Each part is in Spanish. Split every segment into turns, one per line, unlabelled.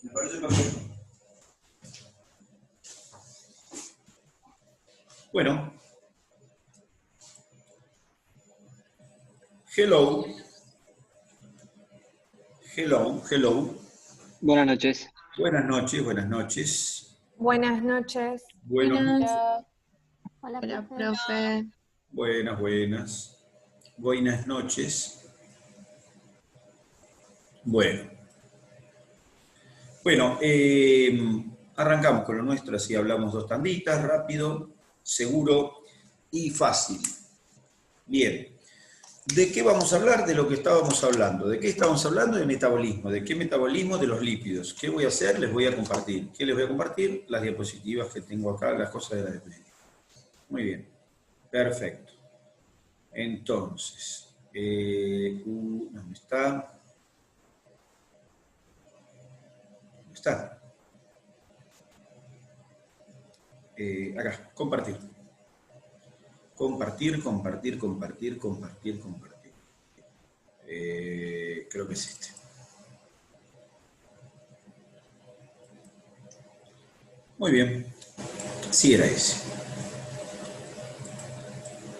Me parece perfecto. Bueno. Hello. Hello, hello.
Buenas noches.
Buenas noches, buenas noches.
Buenas noches.
Buenos
Hola,
Hola,
hola,
profe.
profe.
Buenas, buenas. Buenas noches. Bueno. Bueno, arrancamos con lo nuestro, así hablamos dos tanditas, rápido, seguro y fácil. Bien. ¿De qué vamos a hablar? De lo que estábamos hablando. ¿De qué estábamos hablando? De metabolismo. ¿De qué metabolismo? De los lípidos. ¿Qué voy a hacer? Les voy a compartir. ¿Qué les voy a compartir? Las diapositivas que tengo acá, las cosas de la diapositiva. Muy bien. Perfecto. Entonces, ¿dónde está? ¿Dónde está? Acá, compartir. Compartir. Creo que es este. Muy bien. Sí, era ese.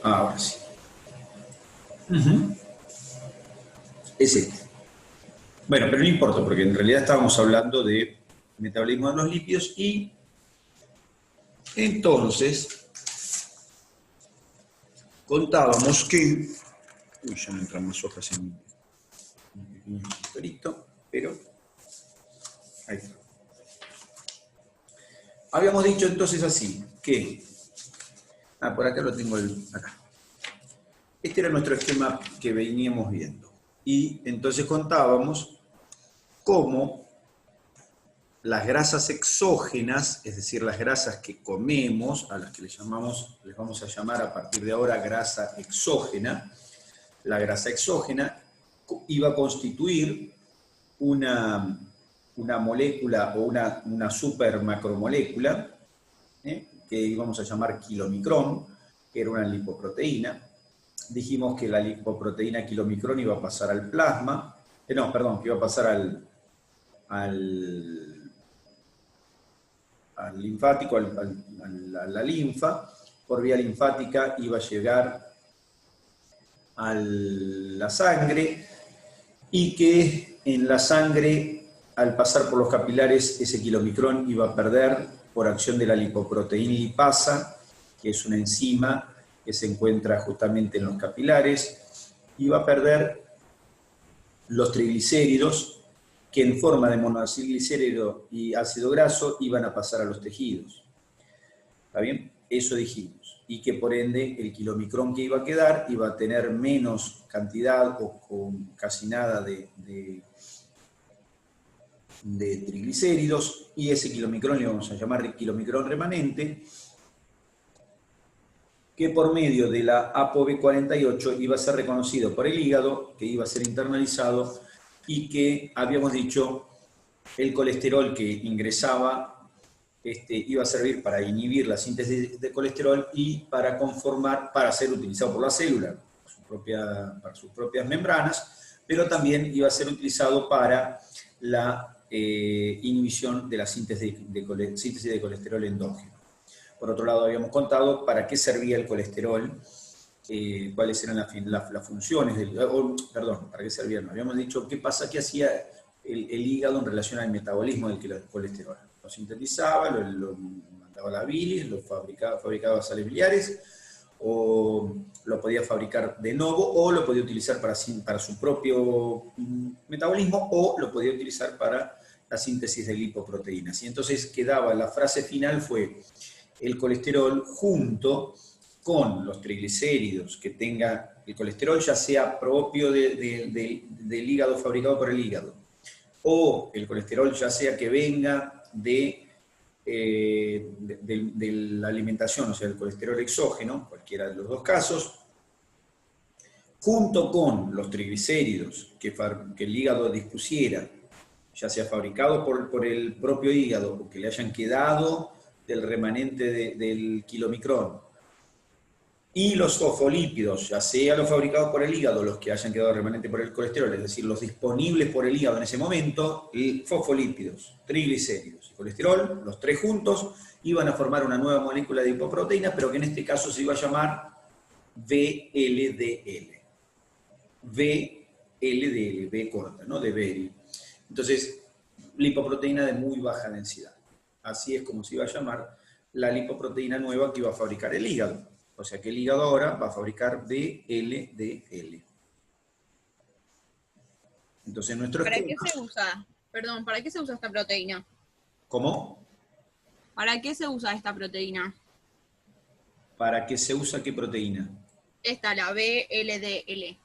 Ahora sí. Es este. Bueno, pero no importa, porque en realidad estábamos hablando de metabolismo de los lípidos y entonces contábamos que... Uy, ya me entran más hojas en un pequeño escritorito, pero... Ahí está. Habíamos dicho entonces así, que... por acá lo tengo, acá. Este era nuestro esquema que veníamos viendo. Y entonces contábamos cómo las grasas exógenas, es decir, las grasas que comemos, a las que les vamos a llamar a partir de ahora grasa exógena, la grasa exógena iba a constituir una molécula o una super macromolécula, que íbamos a llamar kilomicrón, que era una lipoproteína. Dijimos que la lipoproteína kilomicrón iba a pasar al plasma, que iba a pasar al linfático, a la linfa, por vía linfática iba a llegar a la sangre, y que en la sangre, al pasar por los capilares, ese kilomicrón iba a perder, por acción de la lipoproteína lipasa, que es una enzima que se encuentra justamente en los capilares, iba a perder los triglicéridos, que en forma de monoacilglicérido y ácido graso iban a pasar a los tejidos. ¿Está bien? Eso dijimos. Y que por ende el kilomicrón que iba a quedar iba a tener menos cantidad o con casi nada de triglicéridos, y ese kilomicrón le vamos a llamar kilomicrón remanente, que por medio de la ApoB48 iba a ser reconocido por el hígado, que iba a ser internalizado, y que habíamos dicho el colesterol que ingresaba iba a servir para inhibir la síntesis de colesterol y para ser utilizado por la célula para sus propias membranas, pero también iba a ser utilizado para la inhibición de la síntesis de colesterol endógeno. Por otro lado, habíamos contado para qué servía el colesterol, cuáles eran las funciones para qué servía. No, habíamos dicho qué hacía el hígado en relación al metabolismo del colesterol. Lo sintetizaba, lo mandaba a la bilis, lo fabricaba sales biliares, o lo podía fabricar de nuevo, o lo podía utilizar para su propio metabolismo, o lo podía utilizar para la síntesis de lipoproteínas. Y entonces quedaba, la frase final fue: el colesterol junto con los triglicéridos que tenga el colesterol, ya sea propio del hígado, fabricado por el hígado, o el colesterol ya sea que venga de la alimentación, o sea, el colesterol exógeno, cualquiera de los dos casos, junto con los triglicéridos que el hígado dispusiera, ya sea fabricado por el propio hígado o que le hayan quedado del remanente del kilomicrón, Y los fosfolípidos, ya sea los fabricados por el hígado, los que hayan quedado remanentes por el colesterol, es decir, los disponibles por el hígado en ese momento, y fosfolípidos, triglicéridos y colesterol, los tres juntos, iban a formar una nueva molécula de lipoproteína, pero que en este caso se iba a llamar VLDL. VLDL, V corta, ¿no? De Very. Entonces, lipoproteína de muy baja densidad. Así es como se iba a llamar la lipoproteína nueva que iba a fabricar el hígado. O sea que el hígado ahora va a fabricar VLDL. Entonces nuestro
¿Para
esquema...
qué se usa? Perdón, ¿para qué se usa esta proteína?
¿Cómo?
¿Para qué se usa esta proteína?
¿Para qué se usa qué proteína?
Esta, la VLDL.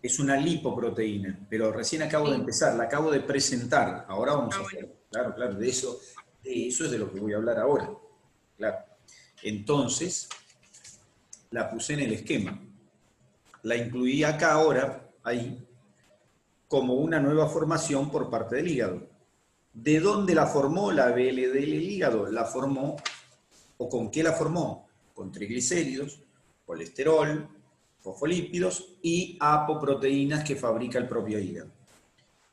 Es una lipoproteína, pero recién acabo de
Sí.
empezar, la acabo de presentar. Ahora vamos a
Bueno.
hacer. Claro, claro, de eso es de lo que voy a hablar ahora. Claro. Entonces, la puse en el esquema. La incluí acá ahora, ahí, como una nueva formación por parte del hígado. ¿De dónde la formó la VLDL del hígado? La formó, ¿o con qué la formó? Con triglicéridos, colesterol, fosfolípidos y apoproteínas que fabrica el propio hígado.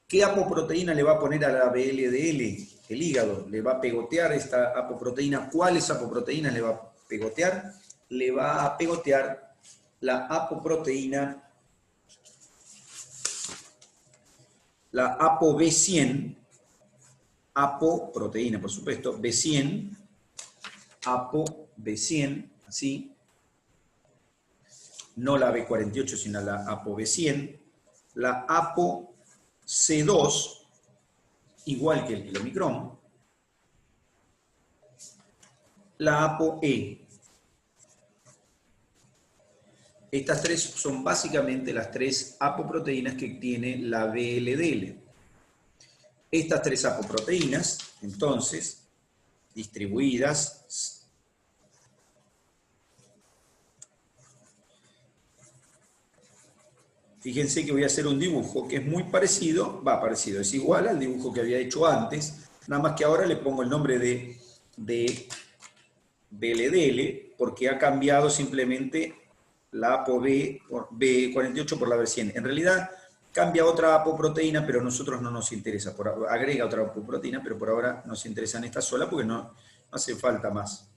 ¿Qué apoproteína le va a poner a la VLDL? El hígado le va a pegotear esta apoproteína. ¿Cuáles apoproteínas le va a pegotear? Le va a pegotear la apoproteína, la ApoB100, apoproteína, por supuesto, B100, ApoB100, así, no la B48, sino la ApoB100, la ApoC2, igual que el kilomicrón, la ApoE. Estas tres son básicamente las tres apoproteínas que tiene la VLDL. Estas tres apoproteínas, entonces, distribuidas, fíjense que voy a hacer un dibujo que es muy parecido, es igual al dibujo que había hecho antes, nada más que ahora le pongo el nombre de VLDL, porque ha cambiado simplemente la ApoB B48 por la B100. En realidad cambia otra apoproteína, pero a nosotros no nos interesa. Agrega otra apoproteína, pero por ahora nos interesa en esta sola porque no hace falta más.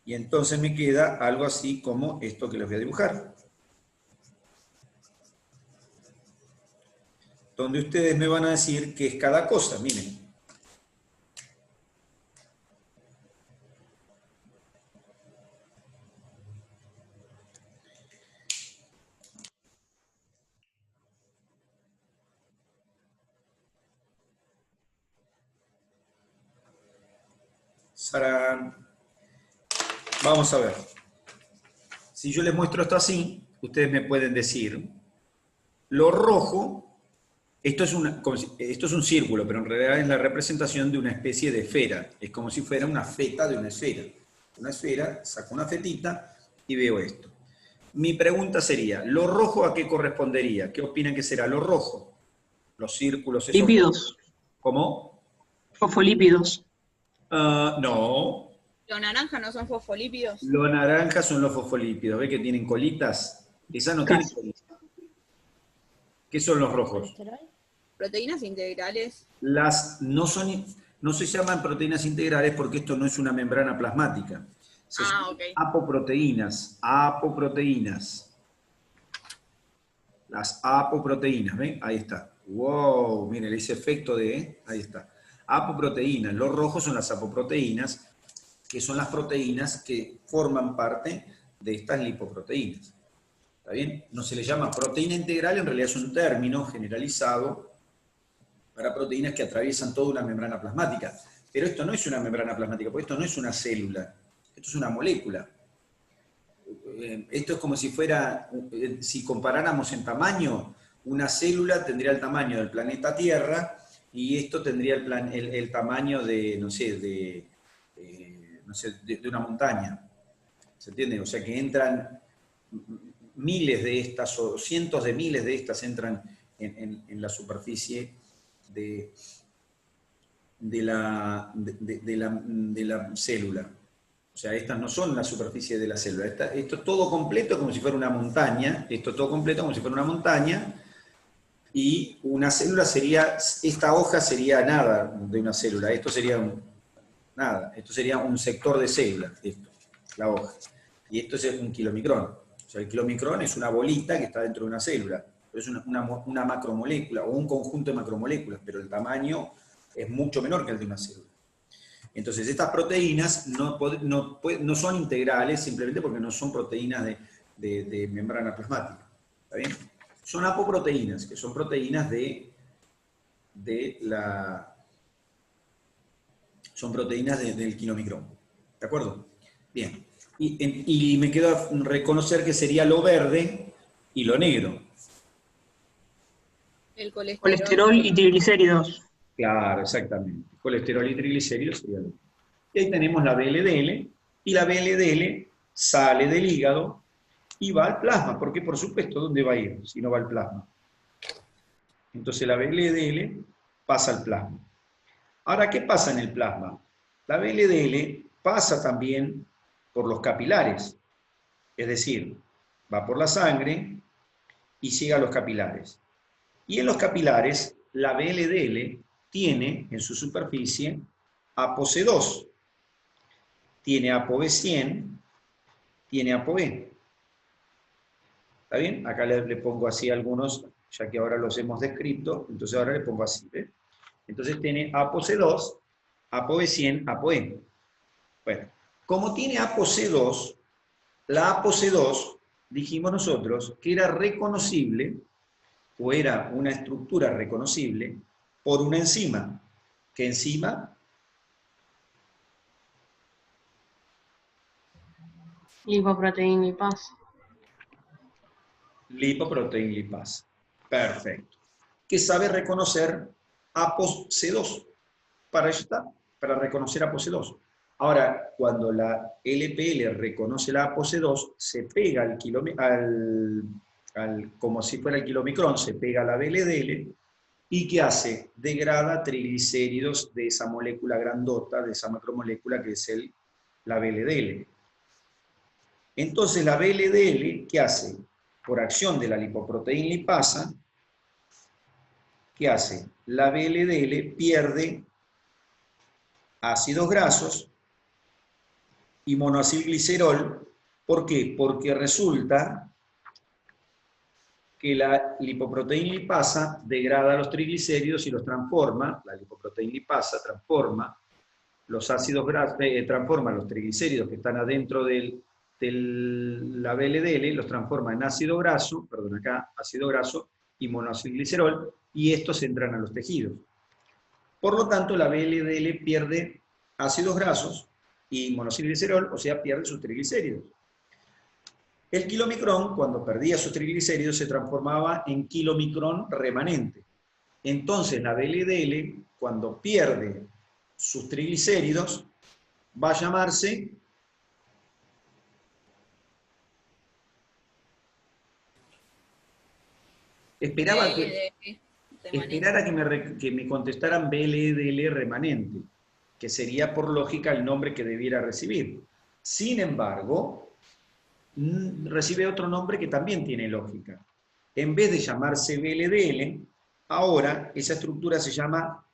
Y entonces me queda algo así como esto que les voy a dibujar. Donde ustedes me van a decir qué es cada cosa, miren. Sarán. Vamos a ver. Si yo les muestro esto así, ustedes me pueden decir, lo rojo, esto es un círculo, pero en realidad es la representación de una especie de esfera. Es como si fuera una feta de una esfera. Una esfera, saco una fetita y veo esto. Mi pregunta sería, ¿lo rojo a qué correspondería? ¿Qué opinan que será lo rojo? Los círculos esos.
Lípidos.
¿Cómo?
Fosfolípidos.
No.
¿Los naranjas no son fosfolípidos?
Los naranjas son los fosfolípidos. ¿Ve que tienen colitas? Esas no tienen colitas. ¿Qué son los rojos?
Proteínas integrales.
No se llaman proteínas integrales porque esto no es una membrana plasmática. Se llaman
Ok.
apoproteínas. Las apoproteínas, ¿ven? Ahí está. Wow, miren ese efecto de... Ahí está. Apoproteínas. Los rojos son las apoproteínas, que son las proteínas que forman parte de estas lipoproteínas. ¿Está bien? No se le llama proteína integral, en realidad es un término generalizado para proteínas que atraviesan toda una membrana plasmática. Pero esto no es una membrana plasmática, porque esto no es una célula, esto es una molécula. Esto es como si fuera, si comparáramos en tamaño, una célula tendría el tamaño del planeta Tierra y esto tendría el tamaño de, no sé, de una montaña. ¿Se entiende? O sea que entran miles de estas o cientos de miles de estas entran en la superficie de la célula. O sea, estas no son la superficie de la célula. Esto es todo completo como si fuera una montaña. Esto es todo completo como si fuera una montaña. Y una célula sería, esta hoja sería nada de una célula. Esto sería nada. Esto sería un sector de célula, esto, la hoja. Y esto es un kilomicrón. O sea, el kilomicrón es una bolita que está dentro de una célula. Es una macromolécula o un conjunto de macromoléculas, pero el tamaño es mucho menor que el de una célula. Entonces, estas proteínas no son integrales simplemente porque no son proteínas de membrana plasmática. ¿Está bien? Son apoproteínas, que son proteínas son proteínas del kilomicrón. ¿De acuerdo? Bien. Y me queda reconocer que sería lo verde y lo negro.
El colesterol.
Colesterol y triglicéridos.
Claro, exactamente. Colesterol y triglicéridos sería lo mismo. Y ahí tenemos la VLDL, y la VLDL sale del hígado y va al plasma, porque por supuesto, ¿dónde va a ir si no va al plasma? Entonces la VLDL pasa al plasma. Ahora, ¿qué pasa en el plasma? La VLDL pasa también por los capilares, es decir, va por la sangre y llega a los capilares. Y en los capilares, la VLDL tiene en su superficie ApoC2, tiene ApoB100, tiene ApoE. ¿Está bien? Acá le pongo así algunos, ya que ahora los hemos descrito, entonces ahora le pongo así. ¿Ves? Entonces tiene ApoC2, ApoB100, ApoE. Bueno, como tiene ApoC2, la ApoC2, dijimos nosotros, que era reconocible, o era una estructura reconocible, por una enzima. ¿Qué enzima?
Lipoproteína lipasa.
Lipoproteína lipasa. Perfecto. Que sabe reconocer ApoC2. Para eso está, para reconocer ApoC2. Ahora, cuando la LPL reconoce la ApoC2, se pega como si fuera el kilomicrón, se pega a la VLDL, ¿y qué hace? Degrada triglicéridos de esa molécula grandota, de esa macromolécula que es la VLDL. Entonces la VLDL, ¿qué hace? Por acción de la lipoproteína lipasa, ¿qué hace? La VLDL pierde ácidos grasos y monoacilglicerol. ¿Por qué? Porque resulta que la lipoproteína lipasa degrada los triglicéridos y los transforma, la lipoproteína lipasa transforma los ácidos grasos, transforma los triglicéridos que están adentro de la VLDL, los transforma en ácido graso, perdón, acá ácido graso y monoacilglicerol, y estos entran a los tejidos. Por lo tanto, la VLDL pierde ácidos grasos y monoacilglicerol, o sea, pierde sus triglicéridos. El kilomicrón, cuando perdía sus triglicéridos, se transformaba en kilomicrón remanente. Entonces, la VLDL, cuando pierde sus triglicéridos, va a llamarse esperaba que me contestaran VLDL remanente, que sería por lógica el nombre que debiera recibir. Sin embargo, recibe otro nombre que también tiene lógica. En vez de llamarse VLDL, ahora esa estructura se llama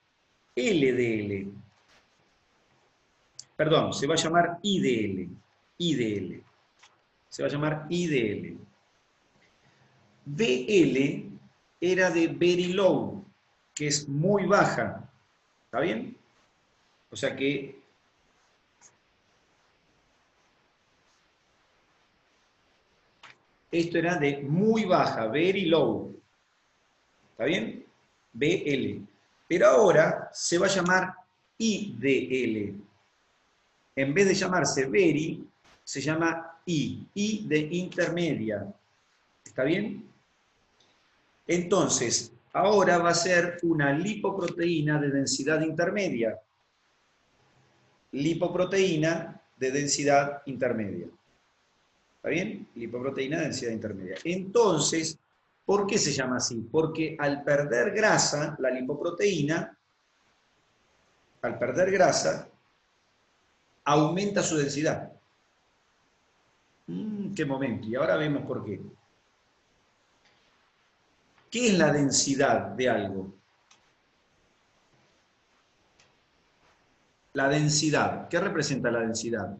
LDL. Perdón, se va a llamar IDL. IDL. Se va a llamar IDL. VL era de very low, que es muy baja. ¿Está bien? O sea que esto era de muy baja, very low. ¿Está bien? BL. Pero ahora se va a llamar IDL. En vez de llamarse very, se llama I de intermedia. ¿Está bien? Entonces, ahora va a ser una lipoproteína de densidad intermedia. Lipoproteína de densidad intermedia. ¿Está bien? Lipoproteína de densidad intermedia. Entonces, ¿por qué se llama así? Porque al perder grasa, la lipoproteína, al perder grasa, aumenta su densidad. Qué momento. Y ahora vemos por qué. ¿Qué es la densidad de algo? La densidad. ¿Qué representa la densidad?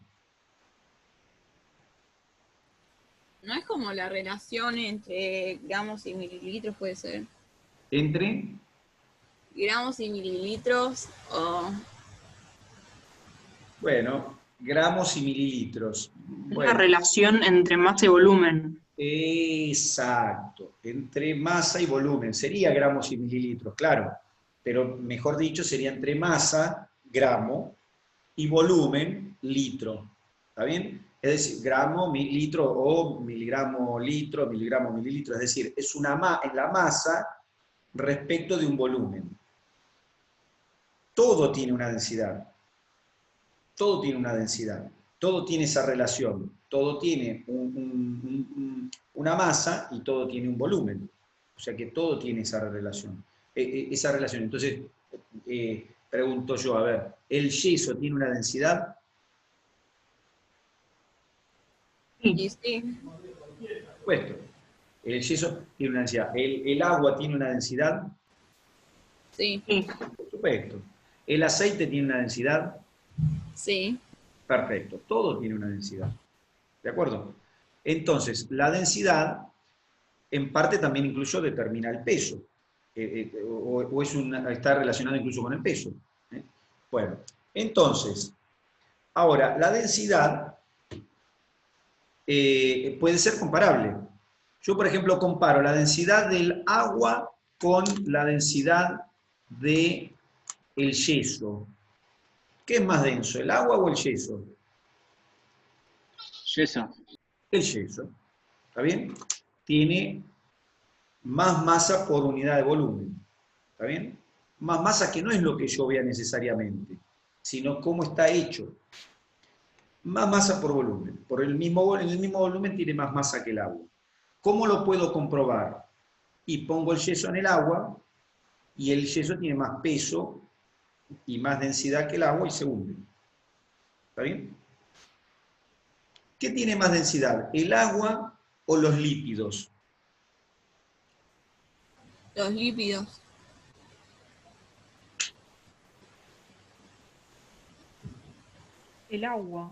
No es como la relación entre gramos y mililitros, puede ser.
Entre...
Gramos y mililitros o...
Bueno, gramos y mililitros.
La
Bueno,
relación entre masa y volumen.
exacto. Entre masa y volumen. Sería gramos y mililitros, claro. Pero mejor dicho, sería entre masa, gramo, y volumen, litro. ¿Está bien? Es decir, gramo, litro o miligramo, litro, miligramo, mililitro. Es decir, es la masa respecto de un volumen. Todo tiene una densidad. Todo tiene una densidad. Todo tiene esa relación. Todo tiene una masa y todo tiene un volumen. O sea que todo tiene esa relación. Entonces, pregunto yo, a ver, ¿el yeso tiene una densidad?
Y sí,
Puesto. El yeso tiene una densidad. ¿El agua tiene una densidad?
sí,
Sí.
Por supuesto. ¿El aceite tiene una densidad?
sí.
Perfecto. Todo tiene una densidad. ¿De acuerdo? Entonces, la densidad, en parte también incluso determina el peso. O está relacionado incluso con el peso. ¿Eh? Bueno, entonces, ahora, la densidad puede ser comparable. Yo, por ejemplo, comparo la densidad del agua con la densidad del yeso. ¿Qué es más denso, el agua o el yeso?
Yeso.
El yeso. ¿Está bien? Tiene más masa por unidad de volumen. ¿Está bien? Más masa que no es lo que yo vea necesariamente, sino cómo está hecho. Más masa por volumen. En el mismo volumen tiene más masa que el agua. ¿Cómo lo puedo comprobar? Y pongo el yeso en el agua y el yeso tiene más peso y más densidad que el agua y se hunde. ¿Está bien? ¿Qué tiene más densidad? ¿El agua o los lípidos?
Los lípidos.
El agua.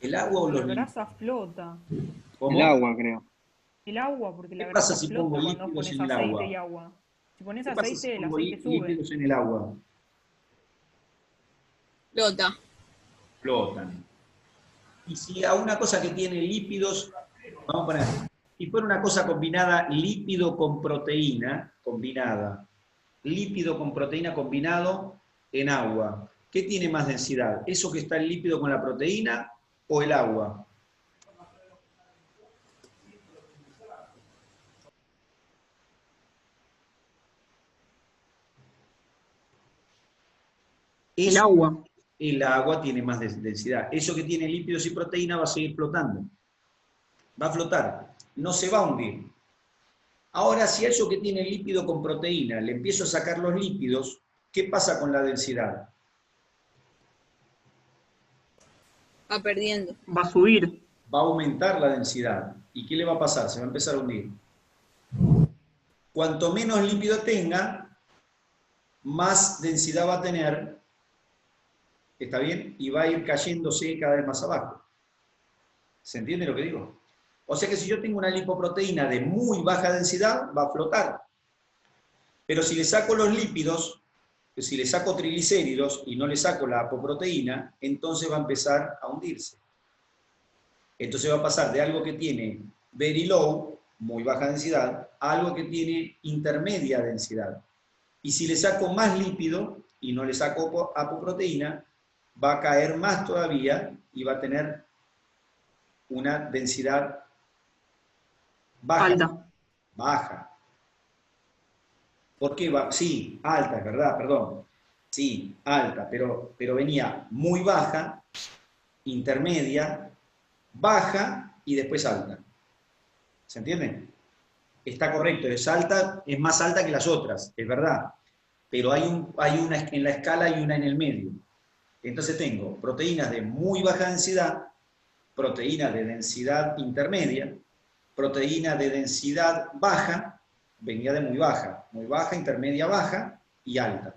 ¿El agua o
La
los lípidos?
grasa flota.
¿Cómo?
El agua, creo.
El agua, porque la
¿Qué pasa
grasa
si pongo
flota cuando
lípidos
pones
en el
aceite
agua?
y agua. Si pones
¿Qué pasa si
aceite, el
pongo
aceite sube.
lípidos en el agua?
Flota.
Flotan. Y si a una cosa que tiene lípidos, vamos a poner, si fuera una cosa combinada, lípido con proteína, combinada, lípido con proteína combinado en agua, ¿qué tiene más densidad? ¿Eso que está el lípido con la proteína o el agua?
El agua.
El agua tiene más densidad. Eso que tiene lípidos y proteína va a seguir flotando. Va a flotar, no se va a hundir. Ahora, si a eso que tiene lípido con proteína le empiezo a sacar los lípidos, ¿qué pasa con la densidad?
Va perdiendo.
Va a subir.
Va a aumentar la densidad. ¿Y qué le va a pasar? Se va a empezar a hundir. Cuanto menos lípido tenga, más densidad va a tener, ¿está bien? Y va a ir cayéndose cada vez más abajo. ¿Se entiende lo que digo? O sea que si yo tengo una lipoproteína de muy baja densidad, va a flotar. Pero si le saco los lípidos, si le saco triglicéridos y no le saco la apoproteína, entonces va a empezar a hundirse. Entonces va a pasar de algo que tiene very low, muy baja densidad, a algo que tiene intermedia densidad. Y si le saco más lípido y no le saco apoproteína, va a caer más todavía y va a tener una densidad baja.
Alta.
Baja. ¿Por qué va? Sí, alta, es verdad, perdón. Sí, alta, pero venía muy baja, intermedia, baja y después alta. ¿Se entiende? Está correcto, es alta, es más alta que las otras, es verdad. Pero hay una en la escala y una en el medio. Entonces tengo proteínas de muy baja densidad, proteína de densidad intermedia, proteína de densidad baja, venía de muy baja, intermedia, baja y alta.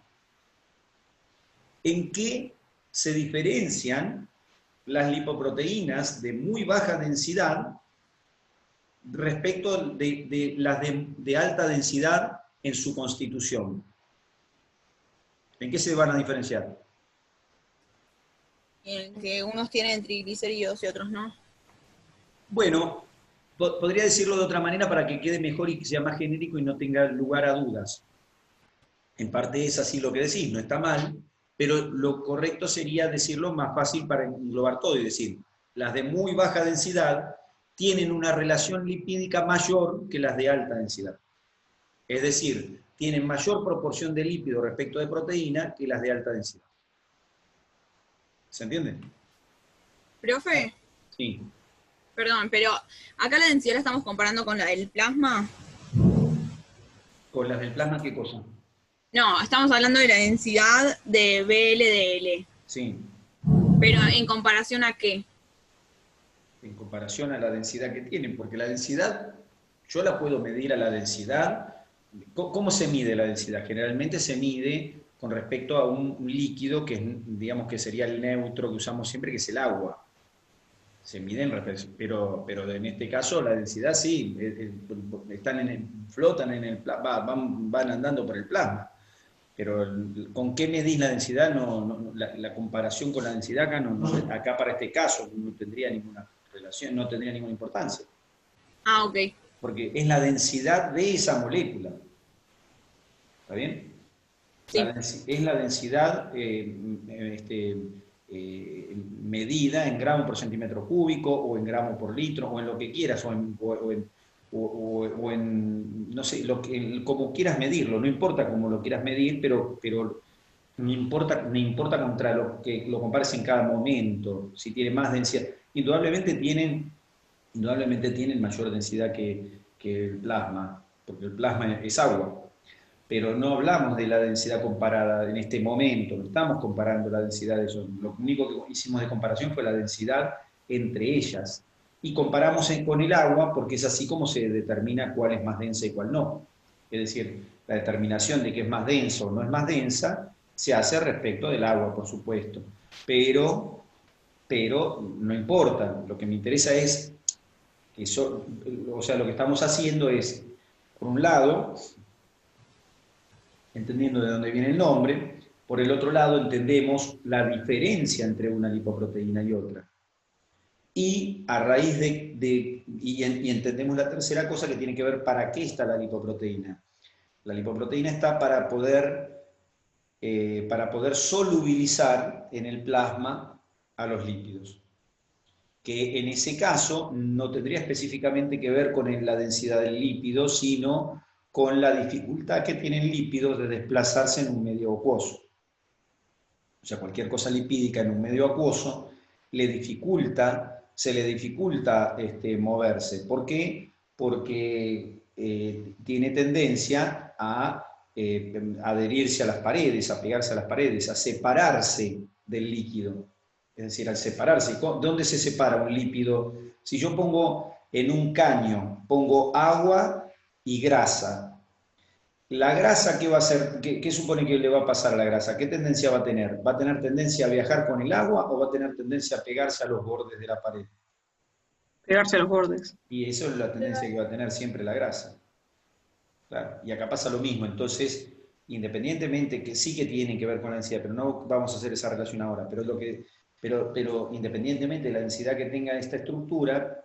¿En qué se diferencian las lipoproteínas de muy baja densidad respecto de las de alta densidad en su constitución? ¿En qué se van a diferenciar?
En que unos tienen triglicéridos y otros no.
Bueno, podría decirlo de otra manera para que quede mejor y que sea más genérico y no tenga lugar a dudas. En parte es así lo que decís, no está mal, pero lo correcto sería decirlo más fácil para englobar todo y decir, las de muy baja densidad tienen una relación lipídica mayor que las de alta densidad. Es decir, tienen mayor proporción de lípido respecto de proteína que las de alta densidad. ¿Se entiende?
Profe,
Sí.
perdón, pero acá la densidad la estamos comparando con la del plasma.
¿Con las del plasma qué cosa?
No, estamos hablando de la densidad de BLDL.
Sí.
Pero ¿en comparación a qué?
En comparación a la densidad que tienen, porque la densidad, yo la puedo medir a la densidad. ¿Cómo se mide la densidad? Generalmente se mide con respecto a un líquido que, digamos, que sería el neutro que usamos siempre, que es el agua. Se mide pero en este caso la densidad sí, flotan en el plasma, van andando por el plasma. Pero ¿con qué medís la densidad? La comparación con la densidad acá, acá para este caso no tendría ninguna relación, no tendría ninguna importancia.
Ah, ok.
Porque es la densidad de esa molécula. ¿Está bien?
Sí.
Es la densidad medida en gramos por centímetro cúbico, o en gramos por litro, o en lo que quieras, o en no sé, como quieras medirlo, no importa cómo lo quieras medir, pero me importa contra lo que lo compares en cada momento, si tiene más densidad. Indudablemente tienen mayor densidad que el plasma, porque el plasma es agua. Pero no hablamos de la densidad comparada en este momento, no estamos comparando la densidad de eso. Lo único que hicimos de comparación fue la densidad entre ellas. Y comparamos con el agua porque es así como se determina cuál es más densa y cuál no. Es decir, la determinación de que es más densa o no es más densa se hace respecto del agua, por supuesto. Pero no importa, lo que me interesa es que o sea, lo que estamos haciendo es, por un lado, entendiendo de dónde viene el nombre, por el otro lado entendemos la diferencia entre una lipoproteína y otra. Y a raíz y entendemos la tercera cosa que tiene que ver para qué está la lipoproteína. La lipoproteína está para poder solubilizar en el plasma a los lípidos. Que en ese caso no tendría específicamente que ver con la densidad del lípido, sino con la dificultad que tienen lípidos de desplazarse en un medio acuoso. O sea, cualquier cosa lipídica en un medio acuoso se le dificulta moverse. ¿Por qué? Porque tiene tendencia a adherirse a las paredes, a pegarse a las paredes, a separarse del líquido. Es decir, al separarse. ¿Dónde se separa un lípido? Si yo pongo en un caño, pongo agua y grasa. ¿La grasa qué va a hacer? ¿Qué supone que le va a pasar a la grasa? ¿Qué tendencia va a tener? ¿Va a tener tendencia a viajar con el agua o va a tener tendencia a pegarse a los bordes de la pared?
Pegarse a los bordes.
Y eso es la tendencia que va a tener siempre la grasa. Claro, y acá pasa lo mismo. Entonces, independientemente, que sí que tienen que ver con la densidad, pero no vamos a hacer esa relación ahora, pero independientemente de la densidad que tenga esta estructura,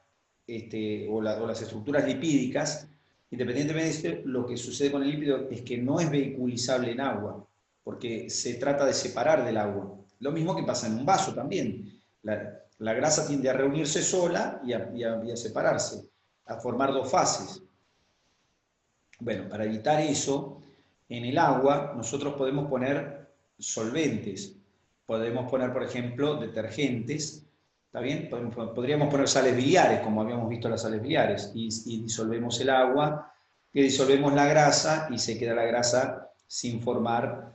o las estructuras lipídicas, independientemente de esto, lo que sucede con el lípido es que no es vehiculizable en agua, porque se trata de separar del agua. Lo mismo que pasa en un vaso también. La grasa tiende a reunirse sola y a separarse, a formar dos fases. Bueno, para evitar eso, en el agua nosotros podemos poner solventes. Podemos poner, por ejemplo, detergentes. ¿Está bien? Podríamos poner sales biliares, como habíamos visto las sales biliares, y disolvemos el agua, que disolvemos la grasa, y se queda la grasa sin formar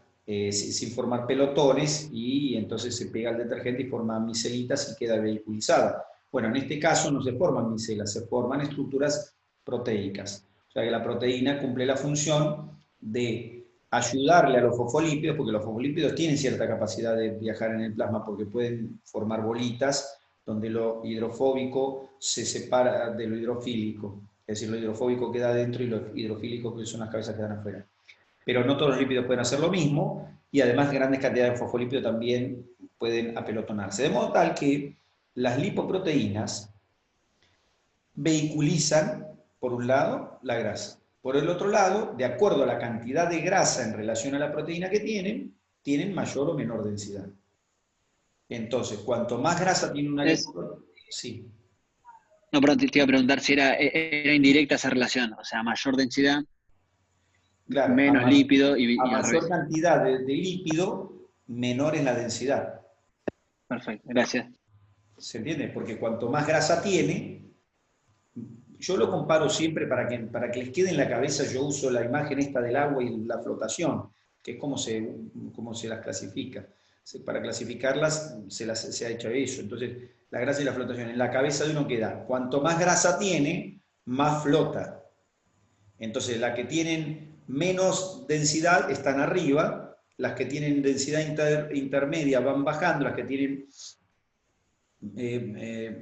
pelotones, y entonces se pega el detergente y forma micelitas y queda vehiculizada. Bueno, en este caso no se forman micelas, se forman estructuras proteicas. O sea que la proteína cumple la función de ayudarle a los fosfolípidos, porque los fosfolípidos tienen cierta capacidad de viajar en el plasma porque pueden formar bolitas donde lo hidrofóbico se separa de lo hidrofílico. Es decir, lo hidrofóbico queda adentro y lo hidrofílico, que son las cabezas, quedan afuera. Pero no todos los lípidos pueden hacer lo mismo, y además grandes cantidades de fosfolípidos también pueden apelotonarse. De modo tal que las lipoproteínas vehiculizan, por un lado, la grasa. Por el otro lado, de acuerdo a la cantidad de grasa en relación a la proteína que tienen mayor o menor densidad. Entonces, cuanto más grasa tiene una lipoproteína... Sí.
No, pero te iba a preguntar si era indirecta esa relación, o sea, mayor densidad,
Claro,
menos lípido y
a
al
mayor
revés.
cantidad de lípido, menor es la densidad.
Perfecto, gracias.
¿Se entiende? Porque cuanto más grasa tiene, yo lo comparo siempre para que les quede en la cabeza, yo uso la imagen esta del agua y la flotación, que es como se las clasifica. Para clasificarlas se ha hecho eso. Entonces, la grasa y la flotación. En la cabeza de uno queda, cuanto más grasa tiene, más flota. Entonces, las que tienen menos densidad están arriba, las que tienen densidad intermedia van bajando, las que tienen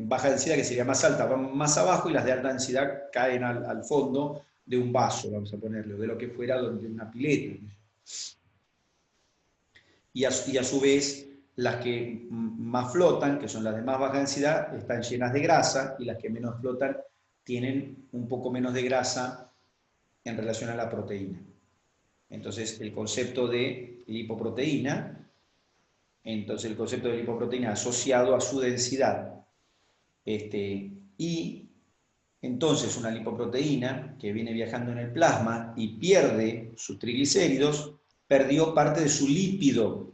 baja densidad, que sería más alta, van más abajo, y las de alta densidad caen al fondo de un vaso, vamos a ponerlo, de lo que fuera de una pileta. Y a su vez, las que más flotan, que son las de más baja densidad, están llenas de grasa, y las que menos flotan tienen un poco menos de grasa en relación a la proteína. Entonces, el concepto de lipoproteína, asociado a su densidad. Y entonces una lipoproteína que viene viajando en el plasma y pierde sus triglicéridos, perdió parte de su lípido.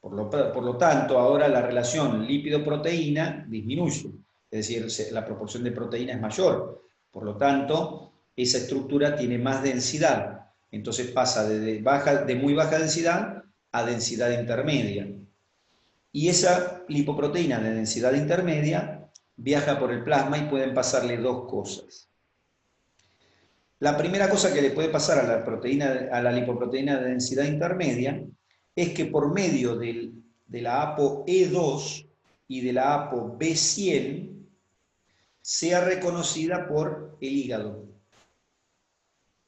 Por lo tanto, ahora la relación lípido-proteína disminuye. Es decir, la proporción de proteína es mayor. Por lo tanto, esa estructura tiene más densidad. Entonces pasa de muy baja densidad a densidad intermedia. Y esa lipoproteína de densidad intermedia viaja por el plasma y pueden pasarle dos cosas. La primera cosa que le puede pasar a la lipoproteína de densidad intermedia es que por medio de la ApoE2 y de la ApoB100 sea reconocida por el hígado.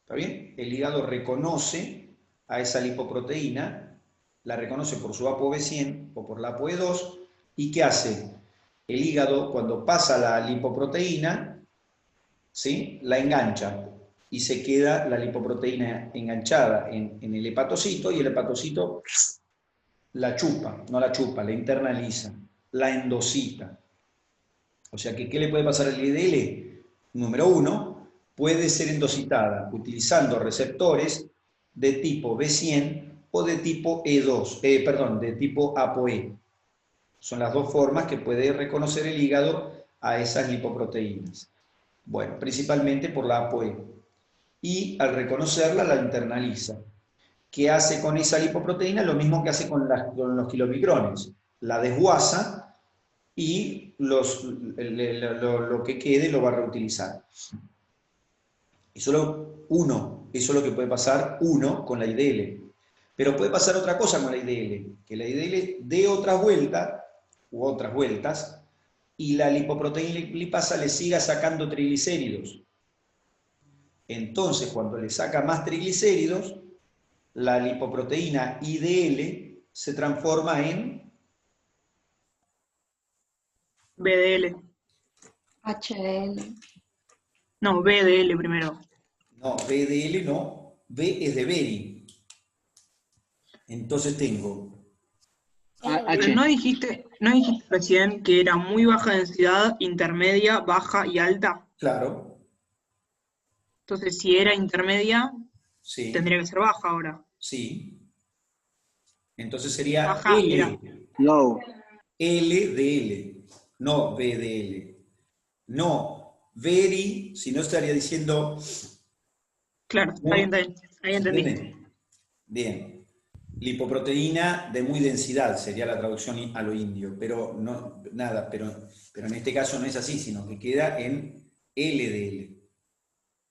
¿Está bien? El hígado reconoce a esa lipoproteína, la reconoce por su ApoB100 o por la ApoE2, ¿y qué hace? El hígado, cuando pasa la lipoproteína, ¿sí?, la engancha, y se queda la lipoproteína enganchada en el hepatocito, y el hepatocito la chupa, no la chupa, la internaliza, la endocita. O sea que, ¿qué le puede pasar al LDL? Número uno, puede ser endocitada utilizando receptores de tipo B100 o de tipo de tipo ApoE. Son las dos formas que puede reconocer el hígado a esas lipoproteínas. Bueno, principalmente por la ApoE. Y al reconocerla, la internaliza. ¿Qué hace con esa lipoproteína? Lo mismo que hace con los kilomicrones. La desguaza y lo que quede lo va a reutilizar. Y solo uno, eso es lo que puede pasar con la IDL. Pero puede pasar otra cosa con la IDL, que la IDL dé otras vueltas, y la lipoproteína lipasa le siga sacando triglicéridos. Entonces, cuando le saca más triglicéridos, la lipoproteína IDL se transforma en
BDL.
HDL.
No, BDL primero.
No, BDL no, B es de Beri. Entonces tengo...
Pero ¿no dijiste recién que era muy baja densidad, intermedia, baja y alta?
Claro,
Entonces, si era intermedia,
sí,
tendría que ser baja ahora.
sí. Entonces sería
Baja era.
Low.
LDL, no BDL. No, Beri, si no estaría diciendo...
Claro, está bien, ahí entendí.
Bien. lipoproteína de muy densidad, sería la traducción a lo indio, pero no, nada, pero en este caso no es así, sino que queda en LDL.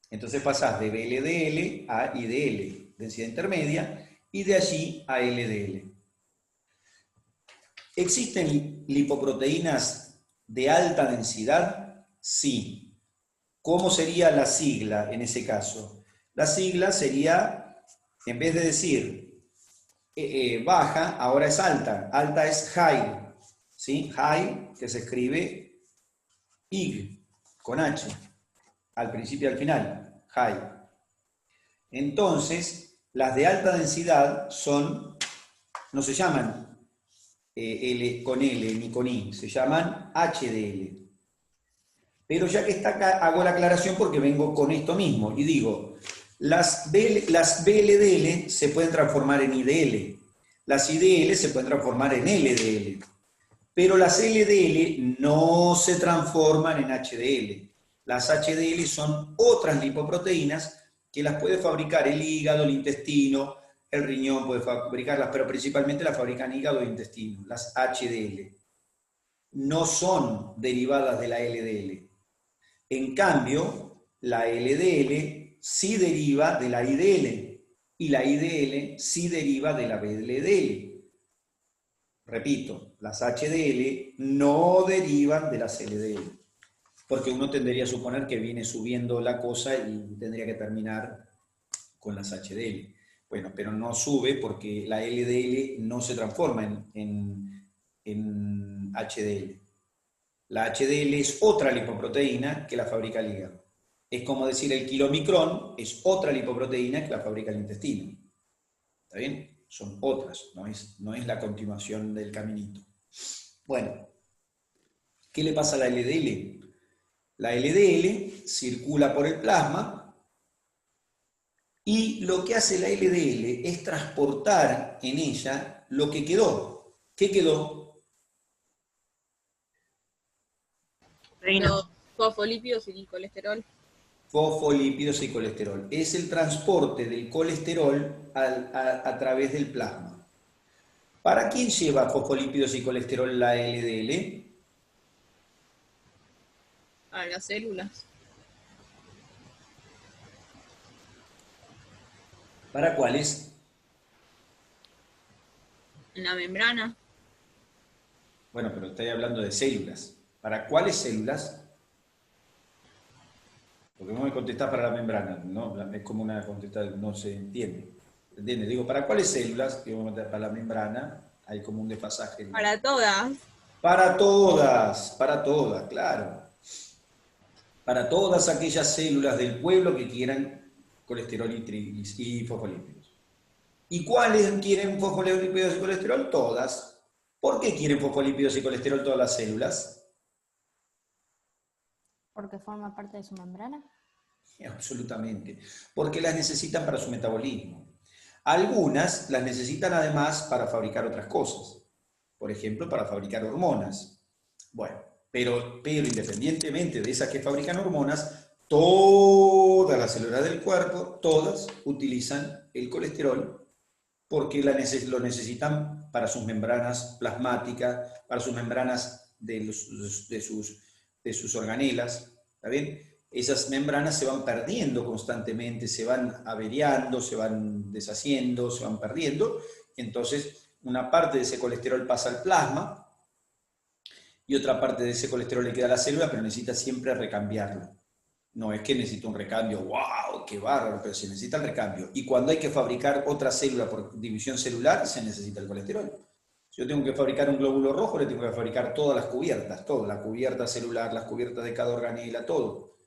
Entonces pasás de VLDL a IDL, densidad intermedia, y de allí a LDL. ¿Existen lipoproteínas de alta densidad? Sí. ¿Cómo sería la sigla en ese caso? La sigla sería, en vez de decir baja, ahora es alta. Alta es high, ¿sí? High, que se escribe IG, con H, al principio y al final, high. Entonces, las de alta densidad no se llaman L con L ni con I, se llaman HDL. Pero ya que está acá, hago la aclaración porque vengo con esto mismo y digo, las VLDL se pueden transformar en IDL, las IDL se pueden transformar en LDL, pero las LDL no se transforman en HDL. Las HDL son otras lipoproteínas que las puede fabricar el hígado, el intestino, el riñón puede fabricarlas, pero principalmente las fabrican hígado e intestino, las HDL. No son derivadas de la LDL. En cambio, la LDL sí deriva de la IDL y la IDL sí deriva de la VLDL. Repito, las HDL no derivan de las LDL, porque uno tendería a suponer que viene subiendo la cosa y tendría que terminar con las HDL. Bueno, pero no sube porque la LDL no se transforma en HDL. La HDL es otra lipoproteína que la fabrica el hígado. Es como decir el kilomicrón es otra lipoproteína que la fabrica el intestino. ¿Está bien? Son otras, no es la continuación del caminito. Bueno, ¿qué le pasa a la LDL? La LDL circula por el plasma y lo que hace la LDL es transportar en ella lo que quedó. ¿Qué quedó?
Los fosfolípidos y colesterol.
Fosfolípidos y colesterol. Es el transporte del colesterol a través del plasma. ¿Para quién lleva fosfolípidos y colesterol la LDL?
A las células.
¿Para cuáles?
En la membrana.
Bueno, pero estoy hablando de células. ¿Para cuáles células? Porque no me contestás para la membrana, ¿no? Es como una contestada, no se entiende. ¿Entiendes? Digo, ¿para cuáles células? Que vamos a meter para la membrana, hay como un desfasaje.
Para todas.
Para todas, claro. Para todas aquellas células del pueblo que quieran colesterol y fosfolípidos. ¿Y cuáles quieren fosfolípidos y colesterol? Todas. ¿Por qué quieren fosfolípidos y colesterol todas las células?
¿Porque forma parte de su membrana?
Absolutamente. Porque las necesitan para su metabolismo. Algunas las necesitan además para fabricar otras cosas. Por ejemplo, para fabricar hormonas. Bueno, pero independientemente de esas que fabrican hormonas, todas las células del cuerpo, todas utilizan el colesterol porque lo necesitan para sus membranas plasmáticas, para sus membranas de sus organelas, ¿está bien? Esas membranas se van perdiendo constantemente, se van averiando, se van deshaciendo, se van perdiendo, entonces una parte de ese colesterol pasa al plasma y otra parte de ese colesterol le queda a la célula, pero necesita siempre recambiarlo. No es que necesita un recambio, ¡wow! ¡Qué bárbaro! Pero se necesita el recambio. Y cuando hay que fabricar otra célula por división celular, se necesita el colesterol. Si yo tengo que fabricar un glóbulo rojo, le tengo que fabricar todas las cubiertas, todo, la cubierta celular, las cubiertas de cada organela, todo.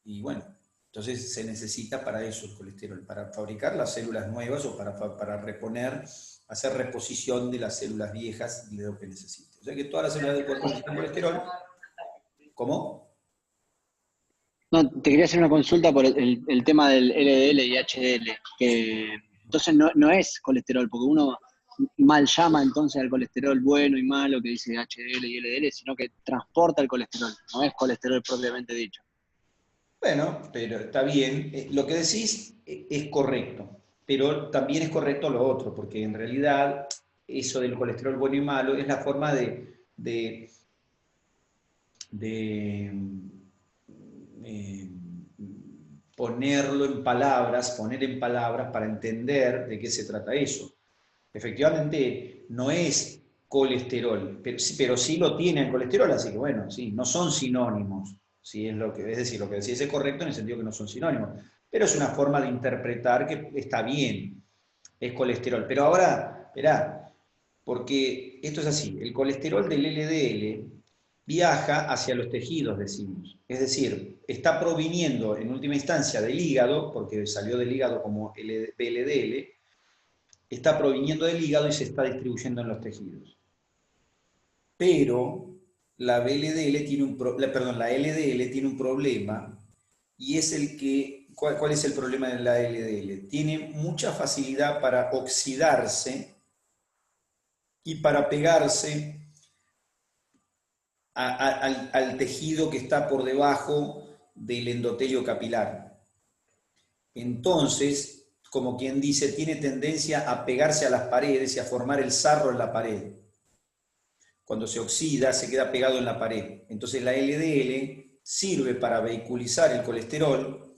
Y bueno, entonces se necesita para eso el colesterol, para fabricar las células nuevas o para reponer, hacer reposición de las células viejas de lo que necesita. O sea que todas las células del cuerpo necesitan colesterol. ¿Cómo?
No, te quería hacer una consulta por el tema del LDL y HDL, que entonces no es colesterol, porque uno mal llama entonces al colesterol bueno y malo que dice HDL y LDL, sino que transporta el colesterol, no es colesterol propiamente dicho.
Bueno, pero está bien. Lo que decís es correcto. pero también es correcto lo otro, porque en realidad eso del colesterol bueno y malo es la forma de ponerlo en palabras, poner en palabras para entender de qué se trata eso. Efectivamente, no es colesterol, pero sí lo tiene el colesterol, así que bueno, sí, no son sinónimos, ¿sí? Es decir, lo que decís es correcto en el sentido que no son sinónimos, pero es una forma de interpretar que está bien, es colesterol. Pero ahora, esperá, porque esto es así, el colesterol del LDL viaja hacia los tejidos, decimos. Es decir, está proviniendo en última instancia del hígado, porque salió del hígado como LDL, está proviniendo del hígado y se está distribuyendo en los tejidos. Pero la LDL tiene un problema, y es el que, ¿cuál es el problema de la LDL? Tiene mucha facilidad para oxidarse y para pegarse al tejido que está por debajo del endotelio capilar. Entonces, como quien dice, tiene tendencia a pegarse a las paredes y a formar el sarro en la pared. Cuando se oxida, se queda pegado en la pared. Entonces la LDL sirve para vehiculizar el colesterol,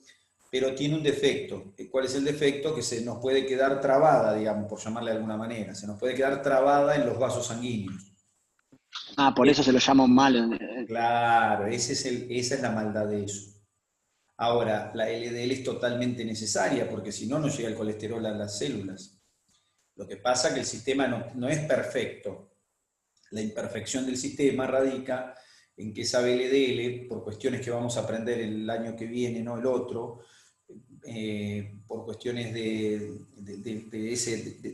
pero tiene un defecto. ¿Cuál es el defecto? Que se nos puede quedar trabada, digamos, por llamarle de alguna manera. Se nos puede quedar trabada en los vasos sanguíneos.
Ah, por eso se lo llaman mal.
Claro, esa es la maldad de eso. Ahora, la LDL es totalmente necesaria, porque si no, no llega el colesterol a las células. Lo que pasa es que el sistema no es perfecto. La imperfección del sistema radica en que esa LDL, por cuestiones que vamos a aprender el año que viene, no el otro, por cuestiones de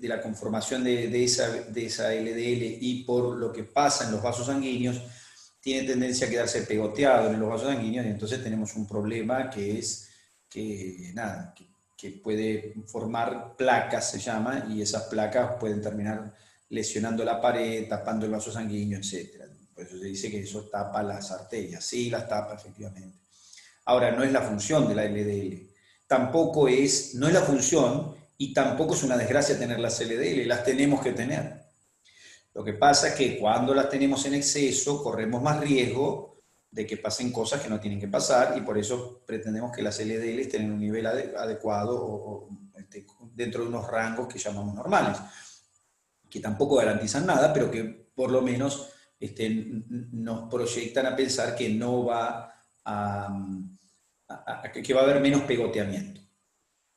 la conformación de esa LDL y por lo que pasa en los vasos sanguíneos, tiene tendencia a quedarse pegoteado en los vasos sanguíneos, y entonces tenemos un problema que es que puede formar placas, se llama, y esas placas pueden terminar lesionando la pared, tapando el vaso sanguíneo, etc. Por eso se dice que eso tapa las arterias. Sí, las tapa, efectivamente. Ahora, no es la función de la LDL. No es la función, y tampoco es una desgracia tener las LDL, las tenemos que tener. Lo que pasa es que cuando las tenemos en exceso, corremos más riesgo de que pasen cosas que no tienen que pasar, y por eso pretendemos que las LDL estén en un nivel adecuado o dentro de unos rangos que llamamos normales, que tampoco garantizan nada, pero que por lo menos nos proyectan a pensar que no va que va a haber menos pegoteamiento.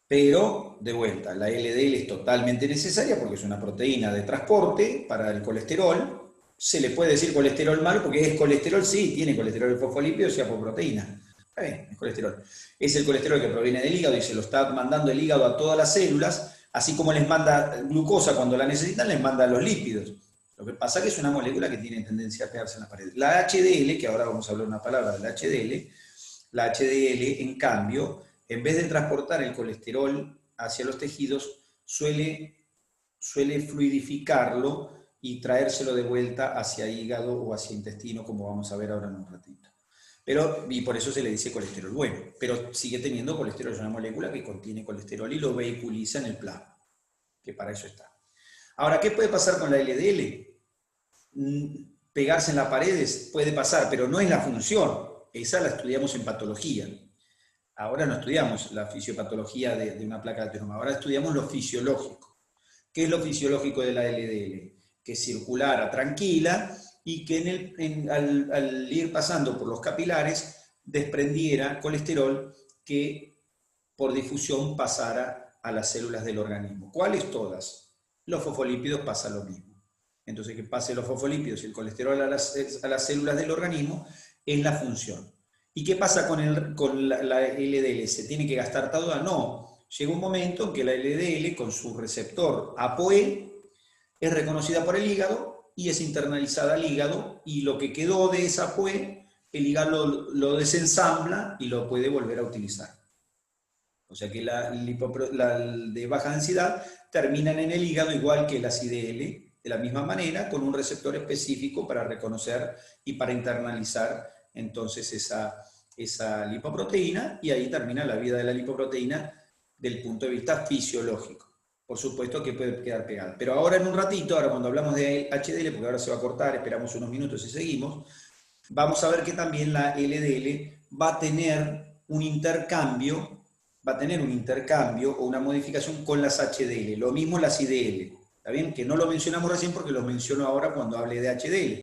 Pero, de vuelta, la LDL es totalmente necesaria porque es una proteína de transporte para el colesterol. Se le puede decir colesterol malo porque es colesterol, sí, tiene colesterol de fosfolípidos y apoproteína. Está bien, es colesterol. Es el colesterol que proviene del hígado y se lo está mandando el hígado a todas las células, así como les manda glucosa cuando la necesitan, les manda los lípidos. Lo que pasa es que es una molécula que tiene tendencia a pegarse en la pared. La HDL, que ahora vamos a hablar una palabra de la HDL, en cambio, en vez de transportar el colesterol hacia los tejidos, suele fluidificarlo y traérselo de vuelta hacia hígado o hacia intestino, como vamos a ver ahora en un ratito. Y por eso se le dice colesterol bueno, pero sigue teniendo colesterol, es una molécula que contiene colesterol y lo vehiculiza en el plasma, que para eso está. Ahora, ¿qué puede pasar con la LDL? Pegarse en las paredes puede pasar, pero no es la función. Esa la estudiamos en patología. Ahora no estudiamos la fisiopatología de una placa de ateroma, ahora estudiamos lo fisiológico. ¿Qué es lo fisiológico de la LDL? Que circulara tranquila y que al ir pasando por los capilares desprendiera colesterol que por difusión pasara a las células del organismo. ¿Cuáles todas? Los fosfolípidos pasa lo mismo. Entonces, que pase los fosfolípidos y el colesterol a las células del organismo es la función. ¿Y qué pasa con la LDL? ¿Se tiene que gastar toda? No. Llega un momento en que la LDL, con su receptor ApoE, es reconocida por el hígado y es internalizada al hígado, y lo que quedó de esa ApoE, el hígado lo desensambla y lo puede volver a utilizar. O sea que la de baja densidad terminan en el hígado igual que las IDL, de la misma manera, con un receptor específico para reconocer y para internalizar entonces esa lipoproteína, y ahí termina la vida de la lipoproteína del punto de vista fisiológico. Por supuesto que puede quedar pegada. Pero ahora en un ratito, ahora cuando hablamos de HDL, porque ahora se va a cortar, esperamos unos minutos y seguimos, vamos a ver que también la LDL va a tener un intercambio o una modificación con las HDL. Lo mismo las IDL. ¿Está bien? Que no lo mencionamos recién porque lo menciono ahora cuando hable de HDL.